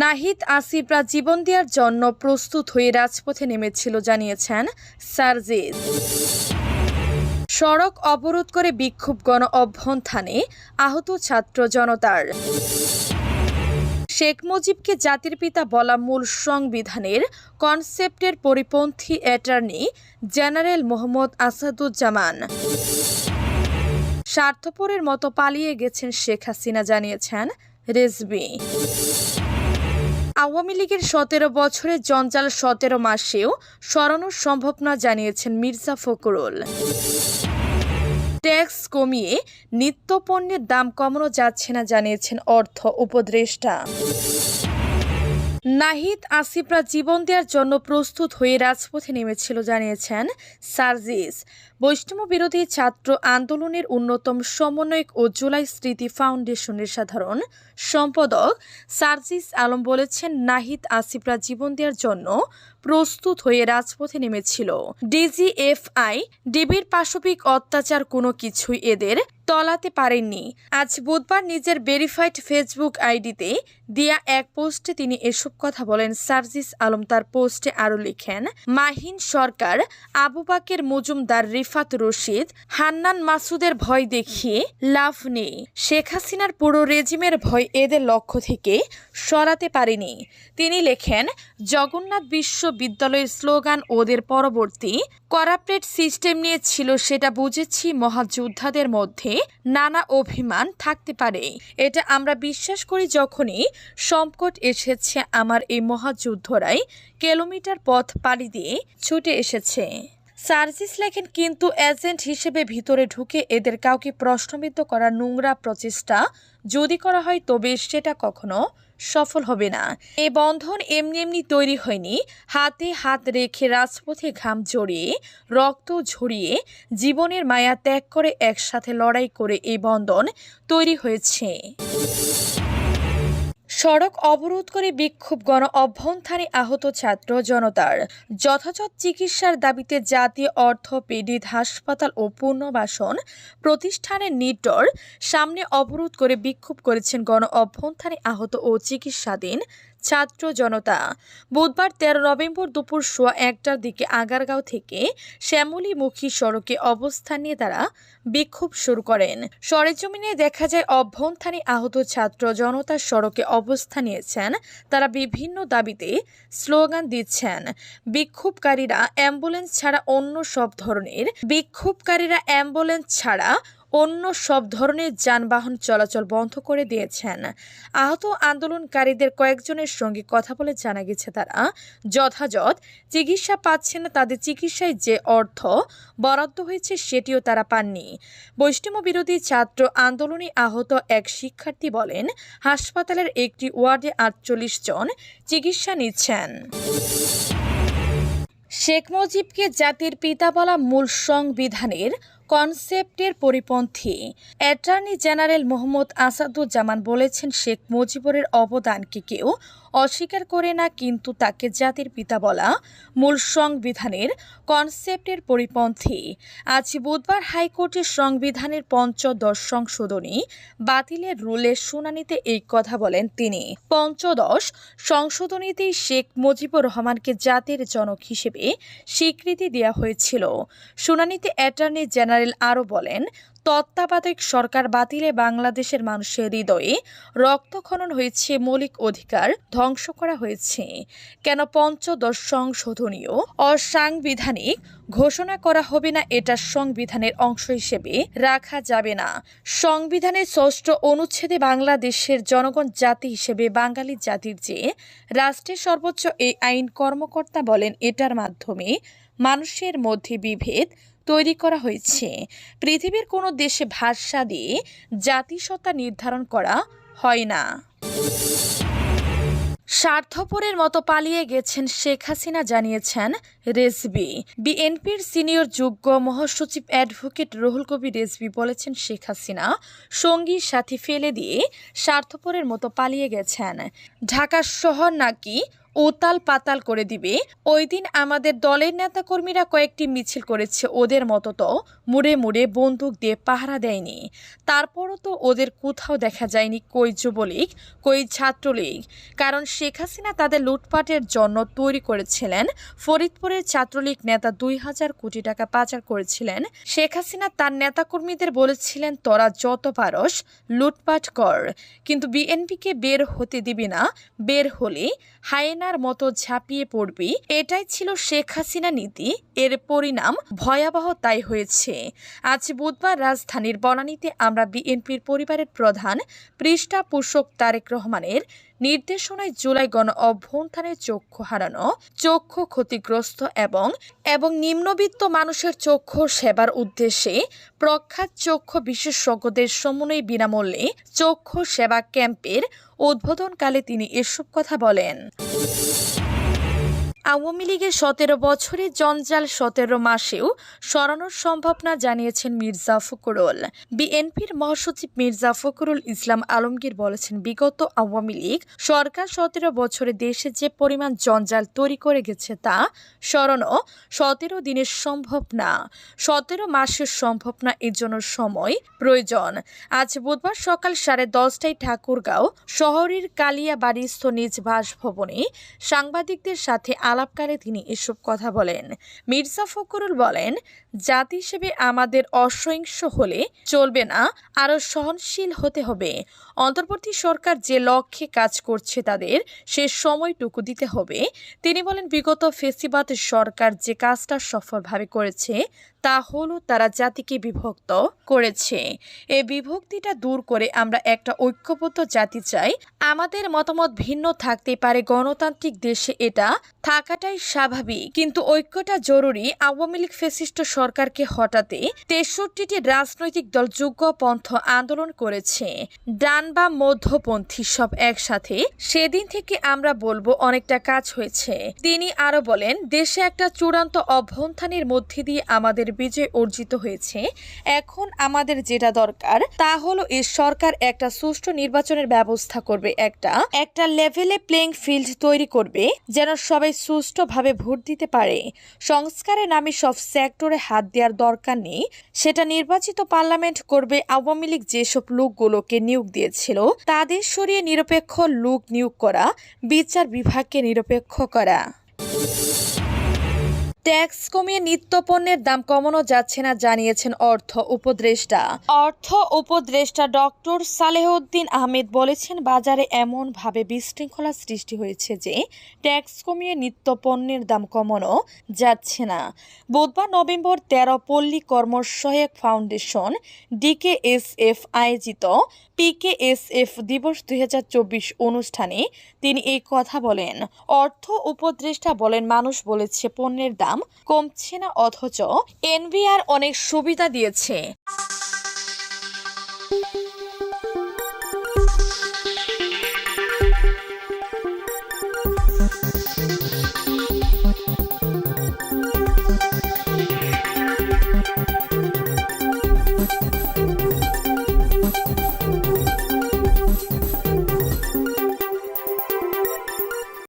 নাহিদ আসিফরা জীবন দেওয়ার জন্য প্রস্তুত হয়ে রাজপথে নেমেছিল জানিয়েছেন সার্জিস। সড়ক অবরোধ করে বিক্ষোভ গণ অভ্যুত্থানে আহত ছাত্র জনতার। শেখ মুজিবকে জাতির পিতা বলা মূল সংবিধানের কনসেপ্টের পরিপন্থী অ্যাটর্নি জেনারেল মোহাম্মদ আসাদুজ্জামান। স্বার্থপরের মতো পালিয়ে গেছেন শেখ হাসিনা জানিয়েছেন রেজভী। আওয়ামী লীগের ১৭ বছরের জঞ্জাল ১৭ মাসেও সরানো সম্ভব না জানিয়েছেন মির্জা ফখরুল। ট্যাক্স কমিয়ে নিত্যপণ্যের দাম কমানো যাচ্ছে না জানিয়েছেন অর্থ উপদেষ্টা। নাহিদ আসিফরা জীবন দেওয়ার জন্য প্রস্তুত হয়ে রাজপথে নেমেছিল জানিয়েছেন সার্জিস। বৈষম্য বিরোধী ছাত্র আন্দোলনের অন্যতম সমন্বয়ক ও জুলাই স্মৃতি ফাউন্ডেশনের সাধারণ সম্পাদক সার্জিস আলম বলেছেন, নাহিদ আসিফরা জীবন দেওয়ার জন্য প্রস্তুত হয়ে রাজপথে নেমেছিল। ডিজিএফআই ডিবির পাশবিক অত্যাচার কোনো কিছুই এদের তলাতে পারেননি। আজ বুধবার নিজের ভেরিফাইড ফেসবুক আইডিতে দেয়া এক পোস্টে তিনি এসব কথা বলেন। সার্জিস আলম তার পোস্টে আরও লিখেন, মাহিন সরকার, আবু বাকের মজুমদার, রিফাত রশিদ, হান্নান মাসুদের ভয় দেখিয়ে লাভ নেই। শেখ হাসিনার পুরো রেজিমের ভয় এদের লক্ষ্য থেকে সরাতে পারেনি। তিনি লেখেন, জগন্নাথ বিশ্ববিদ্যালয়ের স্লোগান ওদের পরবর্তী করাপ্টেড সিস্টেম নিয়ে ছিল, সেটা বুঝেছি। মহাযোদ্ধাদের মধ্যে নানা অভিমান থাকতে পারে, এটা আমরা বিশ্বাস করি। যখনই সংকট এসেছে, আমার এই মহাযুদ্ধরাই কিলোমিটার পথ পাড়ি দিয়ে ছুটে এসেছে। সার্জিস লেখেন, কিন্তু এজেন্ট হিসেবে ভিতরে ঢুকে এদের কাউকে প্রশ্নবিদ্ধ করার নোংরা প্রচেষ্টা যদি করা হয়, তবে সেটা কখনো সফল হবে না। এই বন্ধন এমনি এমনি তৈরি হয়নি। হাতে হাত রেখে, রাজপথে ঘাম জড়িয়ে, রক্ত ঝরিয়ে, জীবনের মায়া ত্যাগ করে, একসাথে লড়াই করে এই বন্ধন তৈরি হয়েছে। সড়ক অবরোধ করে বিক্ষোভ গণ অভ্যুত্থানে আহত ছাত্র জনতার। যথাযথ চিকিৎসার দাবিতে জাতীয় অর্থোপেডিক হাসপাতাল ও পুনর্বাসন প্রতিষ্ঠানের নিটর সামনে অবরোধ করে বিক্ষোভ করেছেন গণ অভ্যুত্থানে আহত ও চিকিৎসাধীন ছাত্র জনতা। বুধবার ১৩ নভেম্বর দুপুর ১:১টার দিকে আগারগাঁও থেকে শ্যামলীমুখী সড়কে অবস্থান নিয়ে তারা বিক্ষোভ শুরু করেন। সরেজমিনে দেখা যায়, অভ্যুত্থানে আহত ছাত্র জনতা সড়কে অবস্থান নিয়েছেন। তারা বিভিন্ন দাবিতে স্লোগান দিচ্ছেন। বিক্ষোভকারীরা অ্যাম্বুলেন্স ছাড়া অন্য সব ধরনের যানবাহন চলাচল বন্ধ করে দিয়েছেন। আহত আন্দোলনকারীদের কয়েকজনের সঙ্গে কথা বলে জানা গেছে, তারা যথাযথ চিকিৎসা পাচ্ছেন না। তাদের চিকিৎসায় যে অর্থ বরাদ্দ হয়েছে সেটিও তারা পাননি। বৈষম্য বিরোধী ছাত্র আন্দোলনে আহত এক শিক্ষার্থী বলেন, হাসপাতালের একটি ওয়ার্ডে ৪৮ জন চিকিৎসা নিচ্ছেন। শেখ মুজিবকে জাতির পিতা বলা মূল সংবিধানের কনসেপ্টের পরিপন্থী অ্যাটর্নি জেনারেল মোহাম্মদ আসাদুজ্জামান বলেছেন, শেখ মুজিবের অবদানকে কেউ অস্বীকার করে না, কিন্তু তাকে জাতির পিতা বলা মূল সংবিধানের কনসেপ্টের পরিপন্থী। আজ বুধবার হাইকোর্টের সংবিধানের ৫ম সংশোধনী বাতিলের রুলের শুনানিতে এই কথা বলেন তিনি। ৫ম সংশোধনীতেই শেখ মুজিবুর রহমানকে জাতির জনক হিসেবে স্বীকৃতি দেওয়া হয়েছিল। শুনানিতে অ্যাটর্নি জেনারেল আরও বলেন, তত্ত্বাবধায়ক সরকার বাতিলে বাংলাদেশের মানুষের হৃদয়ে রক্তক্ষরণ হয়েছে, মৌলিক অধিকার ধ্বংস করা হয়েছে। কেন ৫ম সংশোধনীও অসাংবিধানিক ঘোষণা করা হবে না, এটা সংবিধানের অংশ হিসেবে রাখা যাবে না। সংবিধানের ৬ষ্ঠ অনুচ্ছেদে বাংলাদেশের জনগণ জাতি হিসেবে বাঙালি জাতির যে রাষ্ট্রের সর্বোচ্চ এই আইন কর্মকর্তা বলেন, এটার মাধ্যমে মানুষের মধ্যে বিভেদ তৈরি করা হয়েছে। পৃথিবীর কোনো দেশে ভাষা দিয়ে জাতিসত্তা নির্ধারণ করা হয় না। স্বার্থপরের মতো পালিয়ে গেছেন শেখ হাসিনা, জানিয়েছেন রেজভী। বিএনপির সিনিয়র যুগ্ম মহাসচিব অ্যাডভোকেট রুহুল কবির রেজভী বলেছেন, শেখ হাসিনা সঙ্গী সাথী ফেলে দিয়ে স্বার্থপরের মতো পালিয়ে গেছেন। ঢাকা শহর নাকি উতাল পাতাল করে দিবে। ওই দিন আমাদের দলের নেতাকর্মীরা কয়েকটি মিছিল করেছে, ওদের মতো তো মুড়ে মুড়ে বন্দুক দিয়ে পাহারা দেয়নি। তারপরও তো ওদের কোথাও দেখা যায়নি কই যুবলীগ, কই ছাত্রলীগ। কারণ শেখ হাসিনা তাদের লুটপাটের জন্য তৈরি করেছিলেন। ফরিদপুরের ছাত্রলীগ নেতা 2000 কোটি টাকা পাচার করেছিলেন। শেখ হাসিনা তার নেতাকর্মীদের বলেছিলেন, তোরা যত পারস লুটপাট কর, কিন্তু বিএনপিকে বের হতে দিবি না, বের হলে হায়েনার মতো ঝাঁপিয়ে পড়বি। এটাই ছিল শেখ হাসিনা নীতি। এর পরিণাম ভয়াবহ তাই হয়েছে। আজ বুধবার রাজধানীর বনানীতে আমরা বিএনপির পরিবারের প্রধান পৃষ্ঠাপোষক তারেক রহমানের নির্দেশনায় জুলাই গণ অভ্যুত্থানের চক্ষু হারানো, চক্ষু ক্ষতিগ্রস্ত এবং নিম্নবিত্ত মানুষের চক্ষু সেবার উদ্দেশ্যে প্রখ্যাত চক্ষু বিশেষজ্ঞদের সমন্বয়ে বিনামূল্যে চক্ষু সেবা ক্যাম্পের উদ্বোধনকালে তিনি এসব কথা বলেন। আওয়ামী লীগের 17 বছরের জঞ্জাল 17 মাসেও সরানো সম্ভব না, জানিয়েছেন মির্জা ফখরুল। বিএনপির মহাসচিব মির্জা ফখরুল ইসলাম আলমগীর বলেছেন, বিগত আওয়ামী লীগ সরকার 17 বছরে দেশে যে পরিমাণ জঞ্জাল তৈরি করে গেছে তা সরানো 17 দিনের সম্ভব না, 17 মাসের সম্ভব না। এর জন্য সময় প্রয়োজন। আজ বুধবার সকাল 10:30টায় ঠাকুরগাঁও শহরের কালিয়াবাড়িস্থ নিজ বাসভবনে সাংবাদিকদের সাথে আলাপকালে তিনি এসব কথা বলেন। মির্জা ফখরুল বলেন, জাতি হিসেবে আমাদের অসহিংস হলে চলবে না, আরও সহনশীল হতে হবে। অন্তর্বর্তী সরকার যে লক্ষ্যে কাজ করছে তাদের সে সময়টুকু দিতে হবে। তিনি বলেন, বিগত ফেসিবাদ সরকার যে কাজটা সফলভাবে করেছে তা হলো তারা জাতিকে বিভক্ত করেছে। এই বিভক্তিটা দূর করে আমরা একটা ঐক্যবদ্ধ জাতি চাই। আমাদের মতামত ভিন্ন থাকতে পারে, গণতান্ত্রিক দেশে এটা থাকাটাই স্বাভাবিক, কিন্তু ঐক্যটা জরুরি। আওয়ামী লীগ ফ্যাসিস্ট সরকারকে হটাতে 63টি রাজনৈতিক দল যুগপন্থ আন্দোলন করেছে, ডান বা মধ্যপন্থী সব একসাথে। সেদিন থেকে আমরা বলবো অনেকটা কাজ হয়েছে। তিনি আরো বলেন, দেশে একটা চূড়ান্ত অভ্যুত্থানের মধ্যে দিয়ে আমাদের বিজয় অর্জিত হয়েছে। এখন আমাদের যেটা দরকার তা হলো এই সরকার একটা সুষ্ঠু নির্বাচনের ব্যবস্থা করবে, একটা লেভেলে প্লেইং ফিল্ড তৈরি করবে যেন সবাই সুষ্ঠুভাবে ভোট দিতে পারে। সংস্কারের নামে সব সেক্টরে হাত দেওয়ার দরকার নেই, সেটা নির্বাচিত পার্লামেন্ট করবে। আওয়ামী লীগ যেসব লোকগুলোকে নিয়োগ দিয়েছিল তাদের সরিয়ে নিরপেক্ষ লোক নিয়োগ করা, বিচার বিভাগকে নিরপেক্ষ করা। ট্যাক্স কমিয়ে নিত্যপণ্যের দাম কমানো যাচ্ছে না, জানিয়েছেন অর্থ উপদেষ্টা ডক্টর সালেহউদ্দিন আহমেদ বলেছেন, বাজারে এমনভাবে বিশৃঙ্খলা সৃষ্টি হয়েছে যে ট্যাক্স কমিয়ে নিত্যপণ্যের দাম কমানো যাচ্ছে না। বুধবার নভেম্বর 13 পল্লী কর্মসহায়ক ফাউন্ডেশন ডিকেএসএফ আয়োজিত পিকেএসএফ দিবস 2024 অনুষ্ঠানে তিনি এই কথা বলেন। অর্থ উপদেষ্টা বলেন, মানুষ বলেছে পণ্যের দাম কমছে না, অথচ এনবিআর অনেক সুবিধা দিয়েছে।